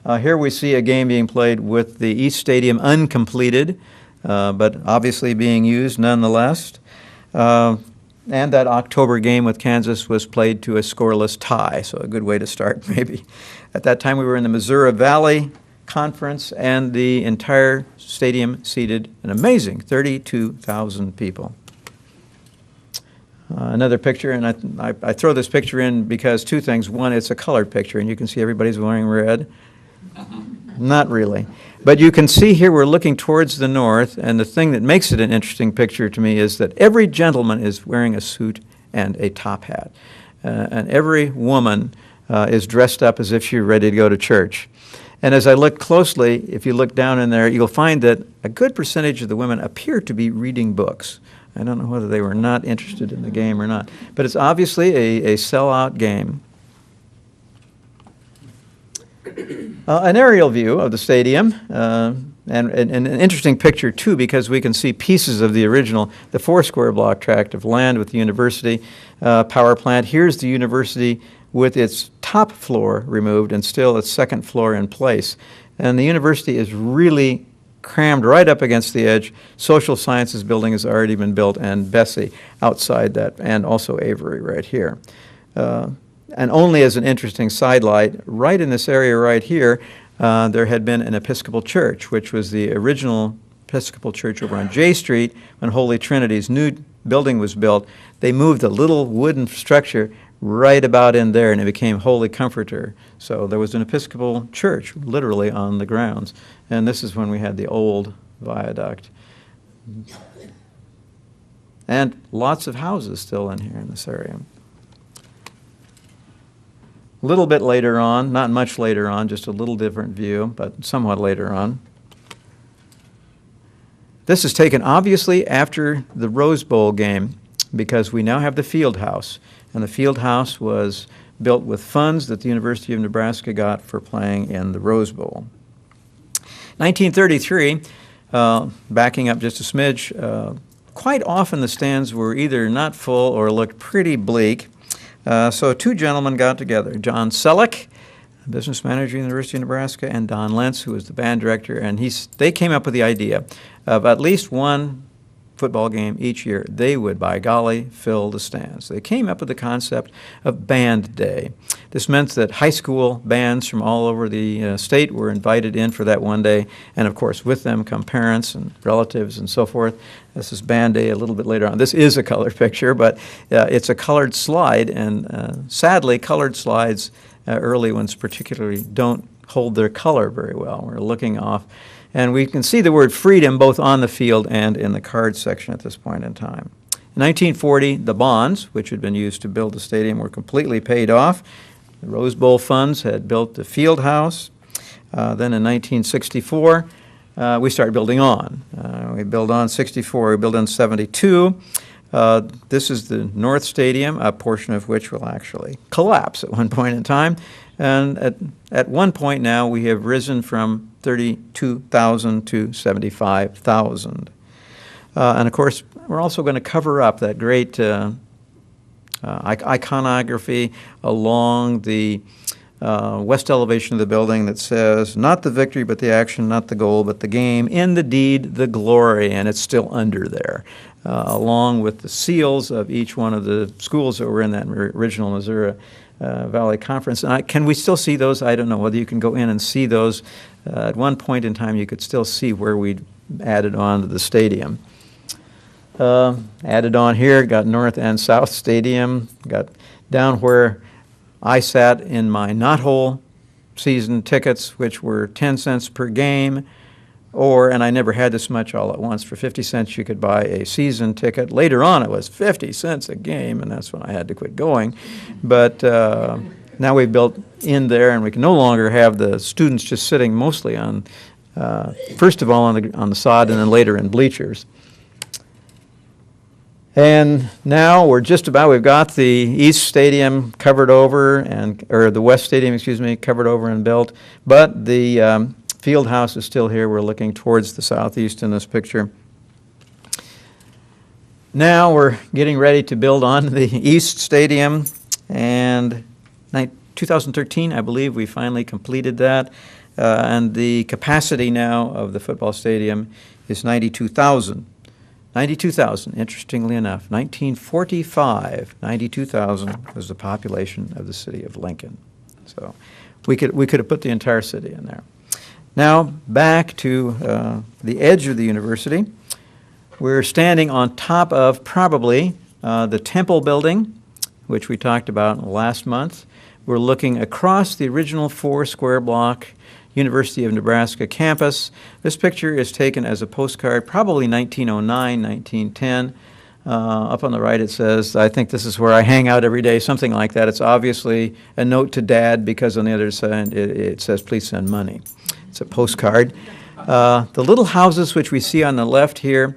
Here we see a game being played with the East Stadium uncompleted, but obviously being used nonetheless. And that October game with Kansas was played to a scoreless tie, so a good way to start maybe. At that time we were in the Missouri Valley Conference, and the entire stadium seated an amazing 32,000 people. Another picture, and I throw this picture in because two things. One, it's a colored picture, and you can see everybody's wearing red. Not really. But you can see here we're looking towards the north, and the thing that makes it an interesting picture to me is that every gentleman is wearing a suit and a top hat. And every woman is dressed up as if she's ready to go to church. And as I look closely, if you look down in there, you'll find that a good percentage of the women appear to be reading books. I don't know whether they were not interested in the game or not. But it's obviously a sellout game. An aerial view of the stadium, and an interesting picture too, because we can see pieces of the original, the 4-square block tract of land with the university power plant. Here's the university with its top floor removed and still its second floor in place. And the university is really crammed right up against the edge. Social sciences building has already been built, and Bessie outside that, and also Avery right here. And only as an interesting sidelight, right in this area right here, there had been an Episcopal church, which was the original Episcopal church over on J Street when Holy Trinity's new building was built. They moved a little wooden structure right about in there, and it became Holy Comforter. So there was an Episcopal church literally on the grounds. And this is when we had the old viaduct. And lots of houses still in here in this area. A little bit later on, not much later on, just a little different view, but somewhat later on. This is taken obviously after the Rose Bowl game, because we now have the field house. And the field house was built with funds that the University of Nebraska got for playing in the Rose Bowl. 1933, backing up just a smidge, quite often the stands were either not full or looked pretty bleak. So two gentlemen got together, John Selleck, business manager at the University of Nebraska, and Don Lentz, who was the band director, and they came up with the idea of at least one football game each year. They would, by golly, fill the stands. They came up with the concept of Band Day. This meant that high school bands from all over the state were invited in for that one day, and of course with them come parents and relatives and so forth. This is Band Day a little bit later on. This is a color picture, but it's a colored slide, and sadly colored slides, early ones particularly, don't hold their color very well. We're looking off And we can see the word freedom both on the field and in the card section at this point in time. In 1940, the bonds, which had been used to build the stadium, were completely paid off. The Rose Bowl funds had built the field house. Then in 1964, we started building on. We built on 64, we built on 72. This is the North Stadium, a portion of which will actually collapse at one point in time. And at one point now, we have risen from 32,000 to 75,000. And of course, we're also going to cover up that great iconography along the west elevation of the building that says, not the victory, but the action, not the goal, but the game, in the deed, the glory, and it's still under there, along with the seals of each one of the schools that were in that original Missouri Valley Conference. And can we still see those? I don't know whether you can go in and see those. At one point in time, you could still see where we added on to the stadium. Added on here, got North and South Stadium, got down where I sat in my knothole season tickets, which were 10 cents per game, and I never had this much all at once. For 50 cents, you could buy a season ticket. Later on, it was 50 cents a game, and that's when I had to quit going. But now we've built in there, and we can no longer have the students just sitting mostly on, first of all, on the sod, and then later in bleachers. And now we've got the East Stadium covered over, or the West Stadium, excuse me, covered over and built, but the field house is still here. We're looking towards the southeast in this picture. Now we're getting ready to build on the East Stadium, and 2013, I believe, we finally completed that, and the capacity now of the football stadium is 92,000. 92,000, interestingly enough. 1945, 92,000 was the population of the city of Lincoln. So we could have put the entire city in there. Now back to the edge of the university. We're standing on top of probably the Temple building, which we talked about last month. We're looking across the original 4-square block University of Nebraska campus. This picture is taken as a postcard, probably 1909, 1910. Up on the right it says, I think this is where I hang out every day, something like that. It's obviously a note to Dad, because on the other side it says, please send money. It's a postcard. The little houses which we see on the left here,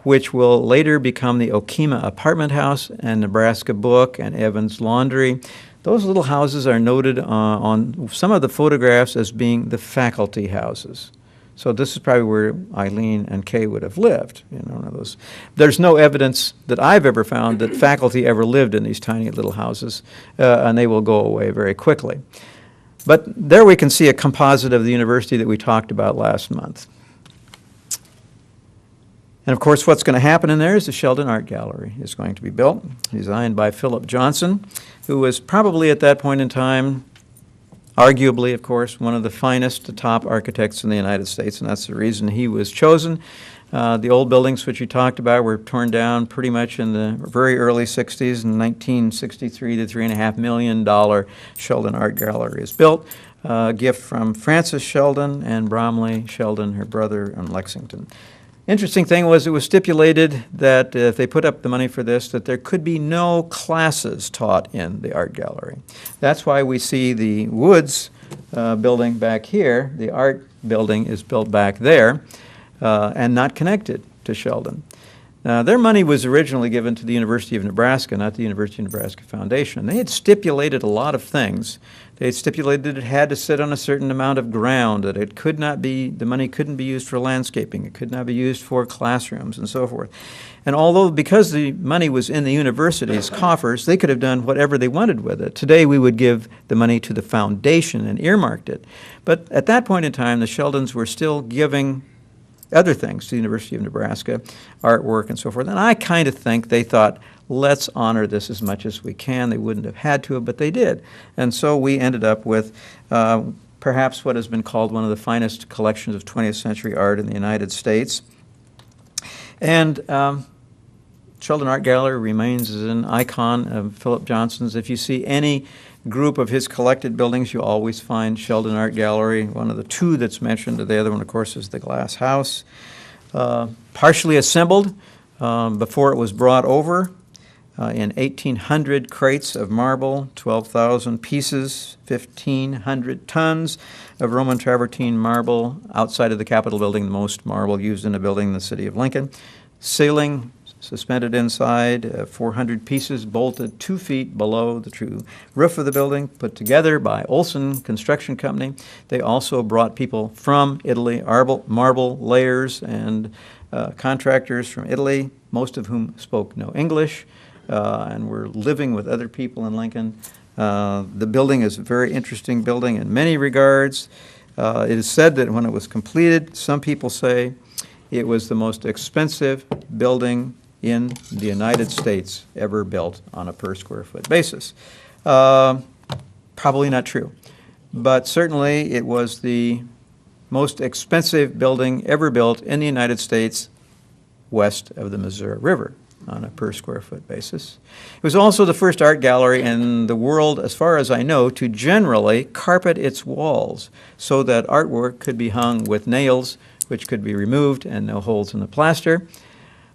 which will later become the Okima Apartment House and Nebraska Book and Evans Laundry, those little houses are noted on some of the photographs as being the faculty houses. So this is probably where Eileen and Kay would have lived. One of those. There's no evidence that I've ever found that faculty ever lived in these tiny little houses, and they will go away very quickly. But there we can see a composite of the university that we talked about last month. And of course, what's going to happen in there is the Sheldon Art Gallery is going to be built, designed by Philip Johnson, who was probably at that point in time, arguably, of course, one of the finest, the top architects in the United States, and that's the reason he was chosen. The old buildings which we talked about were torn down pretty much in the very early 60s. In 1963, the $3.5 million Sheldon Art Gallery is built. A gift from Frances Sheldon and Bromley Sheldon, her brother, in Lexington. Interesting thing was it was stipulated that if they put up the money for this, that there could be no classes taught in the art gallery. That's why we see the Woods building back here. The art building is built back there and not connected to Sheldon. Their money was originally given to the University of Nebraska, not the University of Nebraska Foundation. They had stipulated a lot of things. They had stipulated it had to sit on a certain amount of ground, that it could not be, the money couldn't be used for landscaping, it could not be used for classrooms and so forth. And although, because the money was in the university's coffers, they could have done whatever they wanted with it. Today we would give the money to the foundation and earmarked it. But at that point in time, the Sheldons were still giving other things to the University of Nebraska, artwork and so forth. And I kind of think they thought, let's honor this as much as we can. They wouldn't have had to, but they did. And so we ended up with perhaps what has been called one of the finest collections of 20th century art in the United States. And Sheldon Art Gallery remains as an icon of Philip Johnson's. If you see any group of his collected buildings, you always find Sheldon Art Gallery, one of the two that's mentioned. The other one, of course, is the Glass House. Partially assembled before it was brought over in 1,800 crates of marble, 12,000 pieces, 1,500 tons of Roman travertine marble outside of the Capitol building, the most marble used in a building in the city of Lincoln. Ceiling suspended inside, 400 pieces bolted 2 feet below the true roof of the building, put together by Olson Construction Company. They also brought people from Italy, marble layers and contractors from Italy, most of whom spoke no English and were living with other people in Lincoln. The building is a very interesting building in many regards. It is said that when it was completed, some people say it was the most expensive building in the United States ever built on a per square foot basis. Probably not true, but certainly it was the most expensive building ever built in the United States west of the Missouri River on a per square foot basis. It was also the first art gallery in the world, as far as I know, to generally carpet its walls so that artwork could be hung with nails, which could be removed and no holes in the plaster.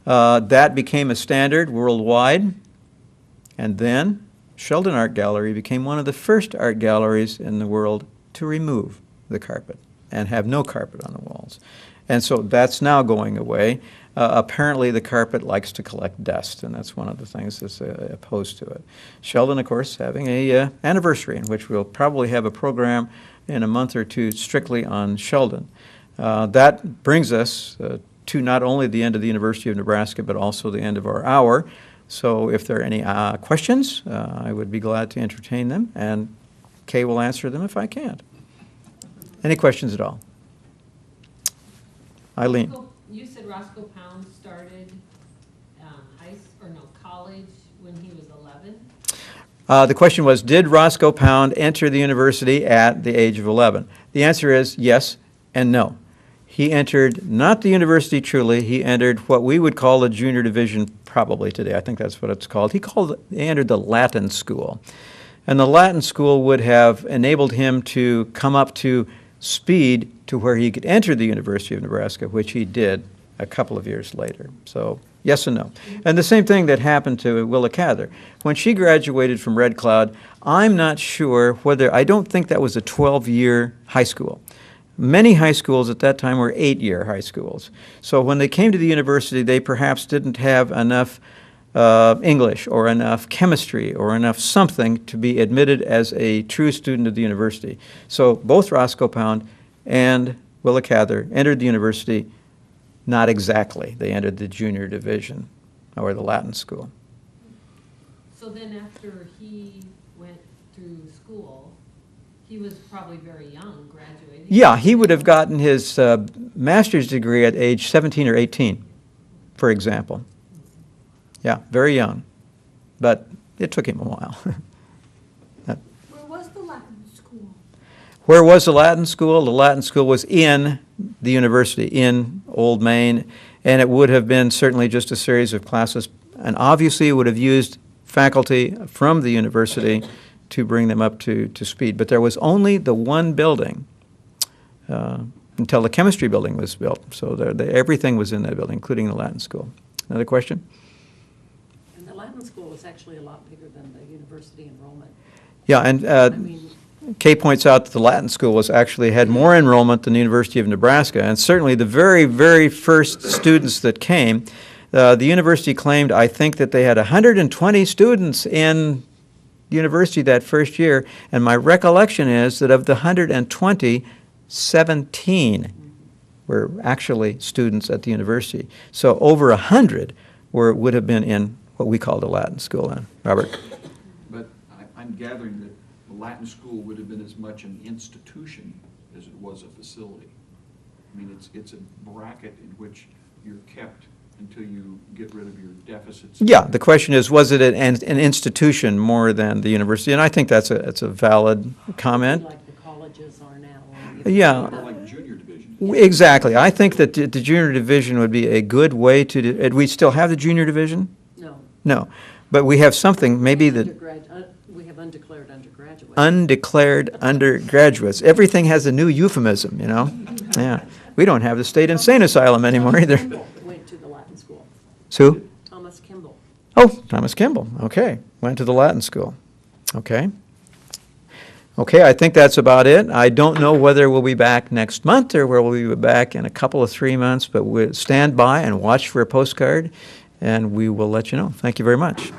That became a standard worldwide, and then Sheldon Art Gallery became one of the first art galleries in the world to remove the carpet and have no carpet on the walls. And so that's now going away. Apparently the carpet likes to collect dust, and that's one of the things that's opposed to it. Sheldon, of course, having a anniversary in which we'll probably have a program in a month or two strictly on Sheldon. That brings us to not only the end of the University of Nebraska, but also the end of our hour. So if there are any questions, I would be glad to entertain them, and Kay will answer them if I can't. Any questions at all? Eileen. You said Roscoe Pound started college when he was 11? The question was, did Roscoe Pound enter the university at the age of 11? The answer is yes and no. He entered not the university truly, he entered what we would call a junior division probably today. I think that's what it's called. He entered the Latin school. And the Latin school would have enabled him to come up to speed to where he could enter the University of Nebraska, which he did a couple of years later. So yes and no. And the same thing that happened to Willa Cather. When she graduated from Red Cloud, I'm not sure I don't think that was a 12-year high school. Many high schools at that time were 8-year high schools. So when they came to the university, they perhaps didn't have enough English or enough chemistry or enough something to be admitted as a true student of the university. So both Roscoe Pound and Willa Cather entered the university not exactly. They entered the junior division or the Latin school. So then after he went through school, he was probably very young, graduating. Yeah, he would have gotten his master's degree at age 17 or 18, for example. Yeah, very young, but it took him a while. Where was the Latin school? Where was the Latin school? The Latin school was in the university, in Old Main, and it would have been certainly just a series of classes, and obviously it would have used faculty from the university to bring them up to speed. But there was only the one building until the chemistry building was built. So everything was in that building, including the Latin school. Another question? And the Latin school was actually a lot bigger than the university enrollment. Yeah, and I mean, Kay points out that the Latin school had more enrollment than the University of Nebraska, and certainly the very, very first students that came, the university claimed, I think, that they had 120 students in university that first year, and my recollection is that of the 120, 17 were actually students at the university. So over 100 would have been in what we call the Latin school then. Robert? But I'm gathering that the Latin school would have been as much an institution as it was a facility. I mean, it's a bracket in which you're kept until you get rid of your deficits. Yeah, the question is, was it an institution more than the university? And I think that's a valid comment. like the colleges are now. Yeah. More like junior division. Exactly. I think that the junior division would be a good way to do. We still have the junior division? No. No. But we have something, maybe that. We have undeclared undergraduate. undeclared undergraduates. Everything has a new euphemism, you know? Yeah. We don't have the state insane asylum anymore either. Kimball went to the Latin school. Sue? Thomas Kimball. Oh, Thomas Kimball. Okay. Went to the Latin school. Okay. Okay, I think that's about it. I don't know whether we'll be back next month or whether we'll be back in a couple of 3 months, but we'll stand by and watch for a postcard, and we will let you know. Thank you very much.